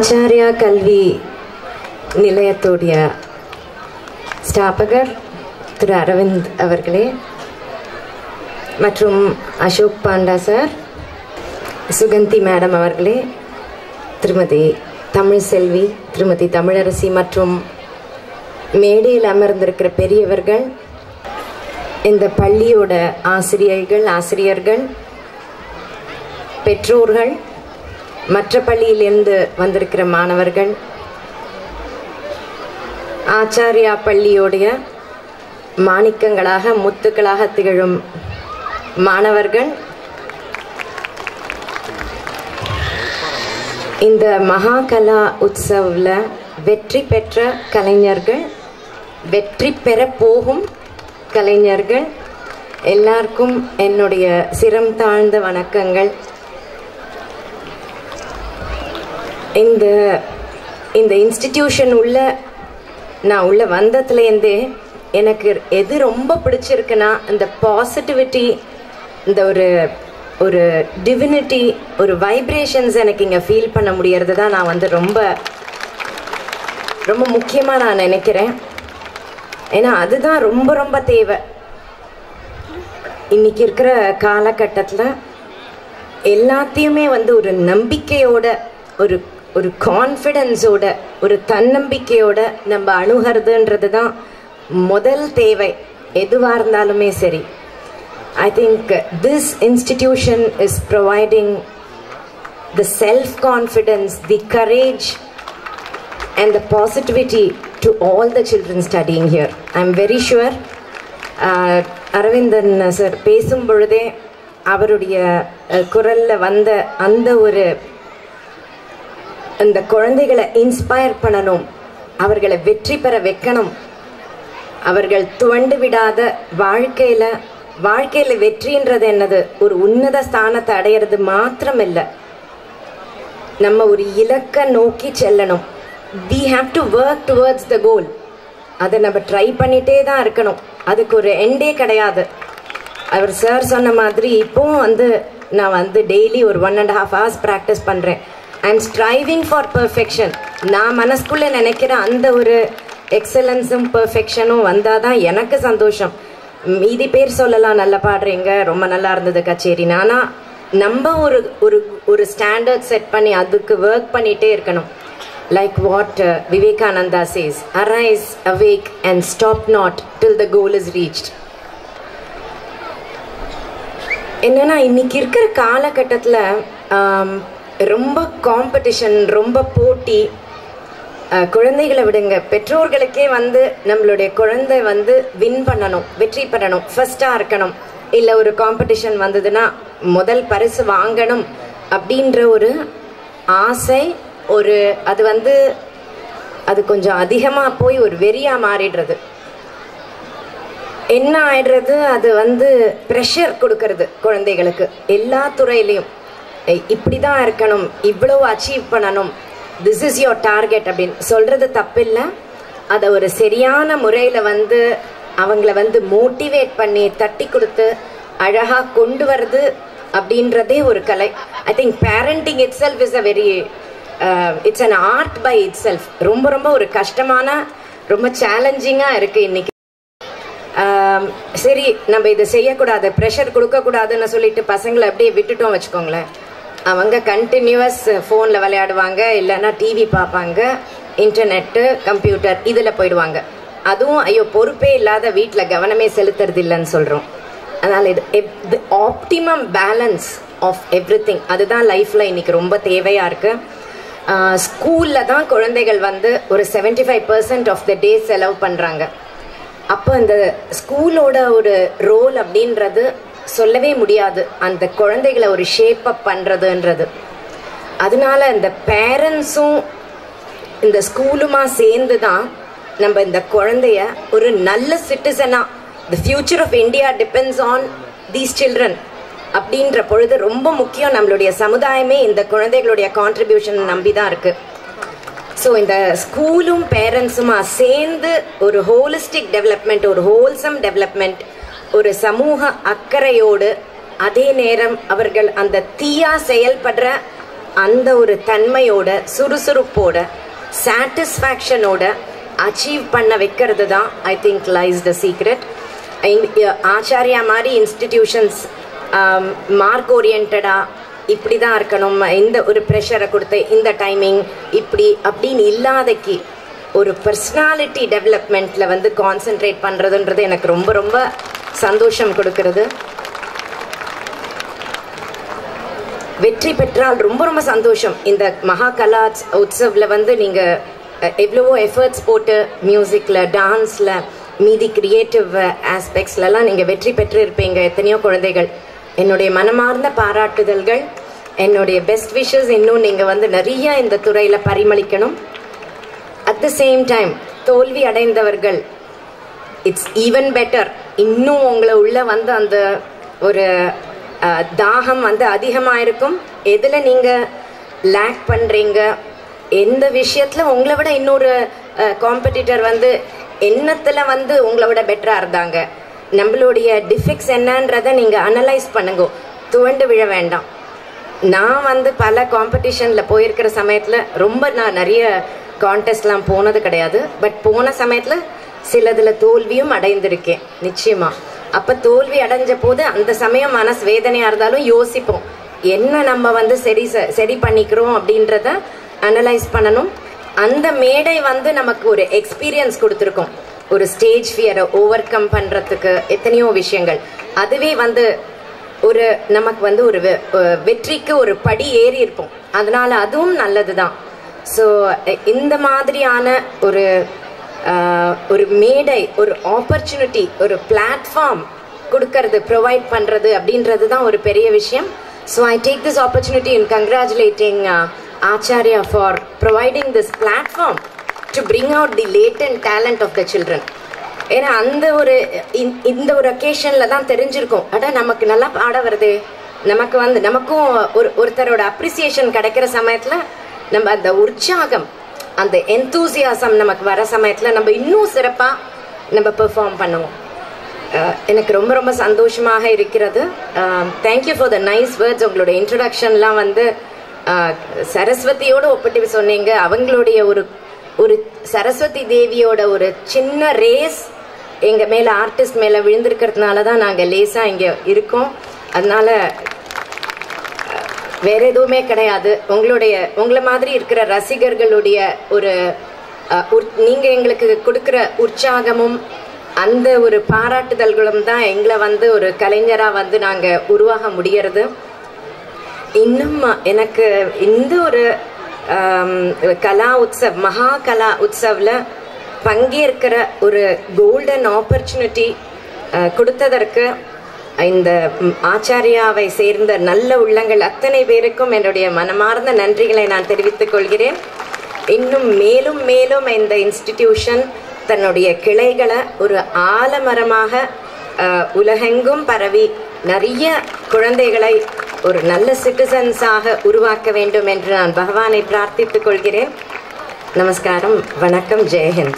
ஆச்சாரியா கல்வி நிலையத்துடைய ஸ்தாபகர் திரு அரவிந்த் அவர்களே மற்றும் அசோக் பாண்டா சார், சுகந்தி மேடம் அவர்களே, திருமதி தமிழ் செல்வி, திருமதி தமிழரசி மற்றும் மேடையில் அமர்ந்திருக்கிற பெரியவர்கள், இந்த பள்ளியோட ஆசிரியர்கள், பெற்றோர்கள், மற்ற பள்ளியிலிருந்து வந்திருக்கிற மாணவர்கள், ஆச்சாரியா பள்ளியோடைய மாணிக்கங்களாக முத்துக்களாக திகழும் மாணவர்கள், இந்த மகாகலா உற்சவ்ல வெற்றி பெற்ற கலைஞர்கள், வெற்றி பெற போகும் கலைஞர்கள் எல்லாருக்கும் என்னுடைய சிரம் தாழ்ந்த வணக்கங்கள். இந்த இன்ஸ்டிடியூஷன் நான் உள்ள வந்ததுலேருந்தே எனக்கு எது ரொம்ப பிடிச்சிருக்குன்னா, இந்த பாசிட்டிவிட்டி, இந்த ஒரு டிவினிட்டி, ஒரு வைப்ரேஷன்ஸ் எனக்கு இங்கே ஃபீல் பண்ண முடியறது தான் நான் ரொம்ப ரொம்ப முக்கியமாக நான் நினைக்கிறேன். ஏன்னா அதுதான் ரொம்ப ரொம்ப தேவை. இன்னைக்கு இருக்கிற காலகட்டத்தில் எல்லாத்தையுமே ஒரு நம்பிக்கையோட, ஒரு கான்ஃபிடென்ஸோட, ஒரு தன்னம்பிக்கையோட நம்ம அணுகிறதுன்றது தான் முதல் தேவை, எதுவாக இருந்தாலுமே சரி. I think this institution is providing the self-confidence, the courage and the positivity to all the children studying here. I'm very sure Aravindan sir பேசும் பொழுதே அவருடைய குரலில் வந்த அந்த குழந்தைகளை இன்ஸ்பயர் பண்ணணும், அவர்களை வெற்றி பெற வைக்கணும், அவர்கள் துவண்டு விடாத வாழ்க்கையில் வெற்றின்றது என்னது, ஒரு உன்னத ஸ்தானத்தை அடையிறது மாத்திரம் இல்லை, நம்ம ஒரு இலக்கை நோக்கி செல்லணும். we have to work towards the goal. அதை நம்ம ட்ரை பண்ணிட்டே தான் இருக்கணும், அதுக்கு ஒரு எண்டே கிடையாது. அவர் சார் சொன்ன மாதிரி இப்போவும் நான் டெய்லி ஒரு 1.5 hours ப்ராக்டிஸ் பண்ணுறேன். I'm striving for perfection. நான் மனசுக்குள்ளே நினைக்கிற அந்த ஒரு எக்ஸலன்ஸும் பர்ஃபெக்ஷனும் வந்தால் தான் எனக்கு சந்தோஷம். மீதி பேர் சொல்லலாம் நல்லா பாடுறீங்க, ரொம்ப நல்லா இருந்தது கச்சேரி, ஆனால் நம்ம ஒரு ஸ்டாண்டர்ட் செட் பண்ணி அதுக்கு ஒர்க் பண்ணிகிட்டே இருக்கணும். Like what Vivekananda says, arise, awake and stop not till the goal is reached. என்னன்னா இன்னைக்கு இருக்கிற காலகட்டத்தில் ரொம்ப காம்படிஷன், ரொம்ப போட்டி. குழந்தைகளை விடுங்க, பெற்றோர்களுக்கே நம்மளுடைய குழந்தை வின் பண்ணணும், வெற்றி பெறணும், ஃபர்ஸ்டாக இருக்கணும், இல்லை ஒரு காம்படிஷன் வந்ததுன்னா முதல் பரிசு வாங்கணும் அப்படின்ற ஒரு ஆசை, அது கொஞ்சம் அதிகமாக போய் ஒரு வெறியாக மாறிடுறது. என்ன ஆயிடுறது, அது ப்ரெஷர் கொடுக்கறது குழந்தைகளுக்கு. எல்லா துறையிலையும் இப்படி தான் இருக்கணும், இவ்வளோ அச்சீவ் பண்ணணும், திஸ் இஸ் யோர் டார்கெட் அப்படின்னு சொல்கிறது தப்பில்லை. அதை ஒரு சரியான முறையில் அவங்கள மோட்டிவேட் பண்ணி தட்டி கொடுத்து அழகாக கொண்டு வருது அப்படின்றதே ஒரு கலை. I think parenting itself is a very it's an art by itself. ரொம்ப ரொம்ப ஒரு கஷ்டமான, ரொம்ப சேலஞ்சிங்காக இருக்குது இன்னைக்கு. சரி, நம்ம இதை செய்யக்கூடாது, ப்ரெஷர் கொடுக்கக்கூடாதுன்னு சொல்லிட்டு பசங்களை அப்படியே விட்டுட்டோம் வச்சுக்கோங்களேன், அவங்க கண்டினியூவஸ் ஃபோனில் விளையாடுவாங்க, இல்லைன்னா டிவி பார்ப்பாங்க, இன்டர்நெட்டு, கம்ப்யூட்டர் இதில் போயிடுவாங்க. அதுவும் ஐயோ பொறுப்பே இல்லாத வீட்டில் கவனமே செலுத்துறது இல்லைன்னு சொல்கிறோம். அதனால் இது optimum balance of everything, அதுதான் லைஃப்பில் இன்றைக்கி ரொம்ப தேவையாக இருக்குது. ஸ்கூலில் தான் குழந்தைகள் ஒரு 75% ஆஃப் த டே செலவு பண்ணுறாங்க. அப்போ இந்த ஸ்கூலோட ஒரு ரோல் அப்படின்றது சொல்லவே முடியாது, அந்த குழந்தைகளை ஒரு ஷேப் அப் பண்ணுறதுன்றது. அதனால இந்த பேரண்ட்ஸும் இந்த ஸ்கூலுமா சேர்ந்து தான் நம்ம இந்த குழந்தைய ஒரு நல்ல சிட்டிசனாக, the future of India depends on these children அப்படின்ற பொழுது ரொம்ப முக்கியம். நம்மளுடைய சமுதாயமே இந்த குழந்தைகளுடைய கான்ட்ரிபியூஷன் நம்பி தான் இருக்குது. ஸோ இந்த ஸ்கூலும் பேரண்ட்ஸுமா சேர்ந்து ஒரு ஹோலிஸ்டிக் டெவலப்மெண்ட், ஒரு ஹோல்சம் டெவலப்மெண்ட், ஒரு சமூக அக்கறையோடு, அதே நேரம் அவர்கள் அந்த தீயா செயல்படுற அந்த ஒரு தன்மையோட சுறுசுறுப்போட சாட்டிஸ்ஃபேக்ஷனோட அச்சீவ் பண்ண வைக்கிறது தான் I think lies the secret. Acharya மாதிரி இன்ஸ்டிடியூஷன்ஸ் மார்க் ஓரியன்டா இப்படி தான் இருக்கணும், இந்த ஒரு ப்ரெஷரை கொடுத்து இந்த டைமிங் இப்படி அப்படின்னு இல்லாதக்கு ஒரு பர்சனாலிட்டி டெவலப்மெண்ட்டில் வந்து கான்சென்ட்ரேட் பண்ணுறதுன்றது எனக்கு ரொம்ப ரொம்ப சந்தோஷம் கொடுக்கறது. வெற்றி பெற்றால் ரொம்ப ரொம்ப சந்தோஷம். இந்த மகாகலா உற்சவில் வந்து நீங்கள் எவ்வளவோ எஃபர்ட்ஸ் போட்டு மியூசிக்கில், டான்ஸில், மீதி கிரியேட்டிவ் ஆஸ்பெக்ட்ஸ்லலாம் நீங்கள் வெற்றி பெற்று இருப்பீங்க. எத்தனையோ குழந்தைகள், என்னுடைய மனமார்ந்த பாராட்டுதல்கள், என்னுடைய பெஸ்ட் விஷஸ். இன்னும் நீங்கள் வந்து நிறைய இந்த துறையில் பரிமளிக்கணும். அட் த சேம் டைம் தோல்வி அடைந்தவர்கள் இட்ஸ் ஈவன் பெட்டர். இன்னும் உங்களை உள்ள வந்து அந்த ஒரு தாகம் வந்து அதிகமாக இருக்கும். எதில் நீங்கள் லேக் பண்ணுறீங்க, எந்த விஷயத்தில் உங்களை விட இன்னொரு காம்படிட்டர் வந்து எண்ணத்தில் வந்து உங்களை விட பெட்டராக இருந்தாங்க, நம்மளுடைய டிஃபெக்ட்ஸ் என்னன்றதை நீங்கள் அனலைஸ் பண்ணுங்க, துவண்டு விழ வேண்டாம். நான் வந்து பல காம்படிஷனில் போயிருக்கிற சமயத்தில் நான் நிறைய கான்டெஸ்ட்லாம் போனது கிடையாது. பட் போன சமயத்தில் சிலதில் தோல்வியும் அடைந்திருக்கேன் நிச்சயமாக. அப்போ தோல்வி அடைஞ்ச போது அந்த சமயம் மனசு வேதனையாக இருந்தாலும் யோசிப்போம், என்ன நம்ம வந்து சரி பண்ணிக்கிறோம் அப்படின்றத அனலைஸ் பண்ணணும். அந்த மேடை வந்து நமக்கு ஒரு எக்ஸ்பீரியன்ஸ் கொடுத்துருக்கோம், ஒரு ஸ்டேஜ் ஃபியரை ஓவர் கம் பண்ணுறதுக்கு எத்தனையோ விஷயங்கள். அதுவே வந்து ஒரு நமக்கு வந்து ஒரு வெற்றிக்கு ஒரு படி ஏறி இருப்போம். அதனால அதுவும் நல்லது தான். ஸோ இந்த மாதிரியான ஒரு மேடை, ஒரு ஆப்பர்ச்சுனிட்டி, ஒரு பிளாட்ஃபார்ம் கொடுக்கறது, ப்ரொவைட் பண்ணுறது அப்படின்றது தான் ஒரு பெரிய விஷயம். So I take this opportunity in congratulating Acharya for providing this platform to bring out the latent talent of the children. ஏன்னா அந்த இந்த ஒரு அக்கேஷனில் தான் தெரிஞ்சிருக்கும், அட நமக்கு நல்லா பாட வருது, நமக்கு வந்து நமக்கும் ஒருத்தரோட அப்ரிசியேஷன் கிடைக்கிற சமயத்தில் நம்ம அந்த உற்சாகம், அந்த எந்தூசியாசம் நமக்கு வர சமயத்தில் நம்ம இன்னும் சிறப்பாக நம்ம பெர்ஃபார்ம் பண்ணுவோம். எனக்கு ரொம்ப ரொம்ப சந்தோஷமாக இருக்கிறது. Thank you for the nice words. உங்களுடைய இன்ட்ரடக்ஷன்லாம் வந்து சரஸ்வதியோடு ஒப்பிட்டு சொன்னீங்க. அவங்களுடைய ஒரு சரஸ்வதி தேவியோட ஒரு சின்ன ரேஸ் எங்கள் மேலே, ஆர்டிஸ்ட் மேலே விழுந்திருக்கிறதுனால தான் நாங்கள் லேசாக இங்கே இருக்கோம். அதனால வேற எதுவுமே கிடையாது. உங்களை மாதிரி இருக்கிற ரசிகர்களுடைய நீங்கள் எங்களுக்கு கொடுக்குற உற்சாகமும் அந்த ஒரு பாராட்டுதல்களும் தான் எங்களை வந்து ஒரு கலைஞராக வந்து நாங்கள் உருவாக முடியறது. இன்னும் எனக்கு இந்த ஒரு கலா உற்சவ், மகா கலா உற்சவில் பங்கேற்கிற ஒரு கோல்டன் ஆப்பர்ச்சுனிட்டி கொடுத்ததற்கு இந்த ஆச்சாரியாவை சேர்ந்த நல்ல உள்ளங்கள் அத்தனை பேருக்கும் என்னுடைய மனமார்ந்த நன்றிகளை நான் தெரிவித்துக் கொள்கிறேன். இன்னும் மேலும் மேலும் இந்த இன்ஸ்டிடியூஷன் தன்னுடைய கிளைகளை ஒரு ஆலமரமாக உலகெங்கும் பரவி நிறைய குழந்தைகளை ஒரு நல்ல சிட்டிசன்ஸாக உருவாக்க வேண்டும் என்று நான் பகவானை பிரார்த்தித்துக் கொள்கிறேன். நமஸ்காரம், வணக்கம், ஜெயஹிந்த்.